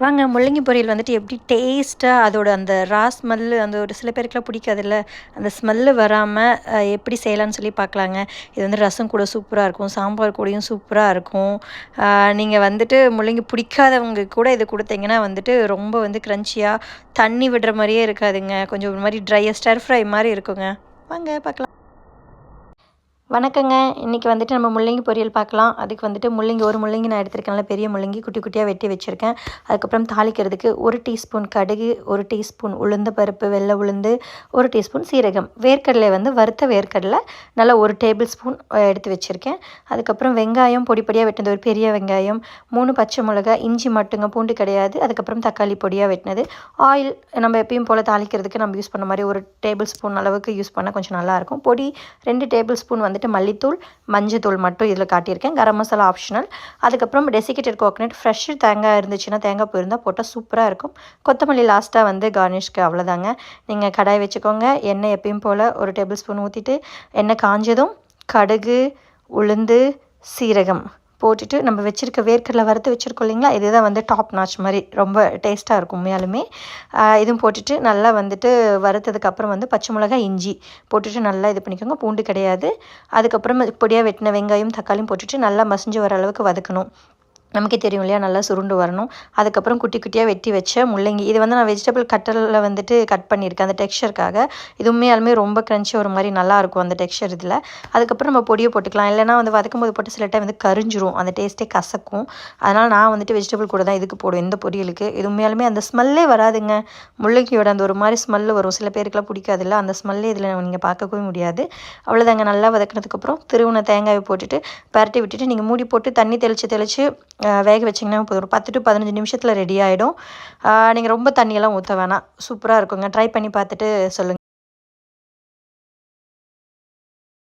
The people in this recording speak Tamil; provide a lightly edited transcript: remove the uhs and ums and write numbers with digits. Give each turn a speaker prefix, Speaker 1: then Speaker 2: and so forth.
Speaker 1: வாங்க முள்ளங்கி பொரியல் வந்துட்டு எப்படி டேஸ்ட்டாக அதோட அந்த ஸ்மெல்லு அந்த ஒரு சில பேருக்குலாம் பிடிக்காதுல்ல, அந்த ஸ்மெல்லு வராமல் எப்படி செய்யலான்னு சொல்லி பார்க்கலாங்க. இது வந்து ரசம் கூட சூப்பராக இருக்கும், சாம்பார் கூடயும் சூப்பராக இருக்கும். நீங்கள் வந்துட்டு முள்ளங்கி பிடிக்காதவங்க கூட இது கொடுத்தீங்கன்னா வந்துட்டு ரொம்ப வந்து க்ரன்ச்சியாக தண்ணி விடுற மாதிரியே இருக்காதுங்க. கொஞ்சம் ஒரு மாதிரி ட்ரையாக ஸ்டர் ஃப்ரை மாதிரி இருக்குங்க. வாங்க பார்க்கலாம். வணக்கங்க. இன்றைக்கி வந்துட்டு நம்ம முள்ளங்கி பொரியல் பார்க்கலாம். அதுக்கு வந்துட்டு ஒரு முள்ளங்கி நான் எடுத்திருக்கேன். நல்ல பெரிய முள்ளங்கி குட்டி குட்டியாக வெட்டி வச்சுருக்கேன். அதுக்கப்புறம் தாளிக்கிறதுக்கு 1 டீஸ்பூன் கடுகு, 1 டீஸ்பூன் உளுந்து பருப்பு, வெள்ளை உளுந்து, 1 டீஸ்பூன் சீரகம், வேர்க்கடலை வந்து வறுத்த வேர்க்கடலை நல்லா 1 டேபிள் ஸ்பூன் எடுத்து வச்சுருக்கேன். அதுக்கப்புறம் வெங்காயம் பொடி பொடியாக வெட்டினது ஒரு பெரிய வெங்காயம், 3 பச்சை மிளகாய், இஞ்சி மட்டுங்க, பூண்டு கிடையாது. அதுக்கப்புறம் தக்காளி பொடியாக வெட்டினது. ஆயில் நம்ம எப்பயும் போல் தாளிக்கிறதுக்கு நம்ம யூஸ் பண்ண மாதிரி 1 டேபிள் ஸ்பூன் அளவுக்கு யூஸ் பண்ணால் கொஞ்சம் நல்லாயிருக்கும். பொடி 2 டேபிள் ஸ்பூன் வந்துட்டு மல்லித்தூள், மஞ்சத்தூள் மட்டும் இதில் காட்டியிருக்கேன். கரம் மசாலா ஆப்ஷனல். அதுக்கப்புறம் டெசிகேட்டட் கோகனட், ஃப்ரெஷ் தேங்காய் இருந்துச்சுன்னா தேங்காய் பூ இருந்தால் போட்டால் சூப்பராக இருக்கும். கொத்தமல்லி லாஸ்ட்டாக வந்து கார்னிஷ்க்கு. அவ்வளோதாங்க. நீங்கள் கடாய் வச்சுக்கோங்க. எண்ணெய் எப்பயும் போல் 1 டேபிள் ஸ்பூன் ஊற்றிட்டு எண்ணெய் காஞ்சதும் கடுகு, உளுந்து, சீரகம் போட்டுட்டு நம்ம வச்சுருக்க வேர்க்கடலை வறுத்து வச்சுருக்கோம் இல்லைங்களா, இதுதான் வந்து டாப் நாச் மாதிரி ரொம்ப டேஸ்ட்டாக இருக்கும் உண்மையாலுமே. இதுவும் போட்டுட்டு நல்லா வந்துட்டு வறுத்ததுக்கப்புறம் வந்து பச்சை மிளகாய், இஞ்சி போட்டுட்டு நல்லா இது பண்ணிக்கோங்க. பூண்டு கிடையாது. அதுக்கப்புறம் பொடியாக வெட்டின வெங்காயம், தக்காளியும் போட்டுட்டு நல்லா மசிஞ்சு வர அளவுக்கு வதக்கணும். நமக்கே தெரியும் இல்லையா, நல்லா சுருண்டு வரணும். அதுக்கப்புறம் குட்டி குட்டியாக வெட்டி வச்ச முள்ளங்கி, இது வந்து நான் வெஜிடபிள் கட்டரில் வந்துட்டு கட் பண்ணியிருக்கேன் அந்த டெக்ஸ்சருக்காக. இது உண்மையாலுமே ரொம்ப க்ரன்ச்சி ஒரு மாதிரி நல்லாயிருக்கும் அந்த டெக்ஸ்சர் இதில். அதுக்கப்புறம் நம்ம பொடியை போட்டுக்கலாம். இல்லைனா வந்து வதக்கும் போது போட்டு சில டைம் வந்து கரிஞ்சிரும், அந்த டேஸ்ட்டே கசக்கும். அதனால் நான் வந்துட்டு வெஜிடபிள் கூட தான் இதுக்கு போடுவேன், இந்த பொரியலுக்கு. இது உண்மையாலுமே அந்த ஸ்மெல்லே வராதுங்க. முள்ளங்கியோட அந்த ஒரு மாதிரி ஸ்மெல்லு வரும். சில பேருக்குலாம் பிடிக்காதுல்ல, அந்த ஸ்மெல்லே இதில் நீங்கள் பார்க்கவே முடியாது. அவ்வளோதாங்க. நல்லா வதக்கினதுக்கப்புறம் திருவுன தேங்காயை போட்டுட்டு பரட்டி விட்டுட்டு நீங்கள் மூடி போட்டு தண்ணி தெளித்து வேக வச்சிங்கன்னா போதும். ஒரு 10 to 15 நிமிஷத்தில் ரெடி ஆகிடும். நீங்கள் ரொம்ப தண்ணியெல்லாம் ஊற்ற வேணாம். சூப்பராக இருக்குங்க. ட்ரை பண்ணி பார்த்துட்டு சொல்லுங்கள்.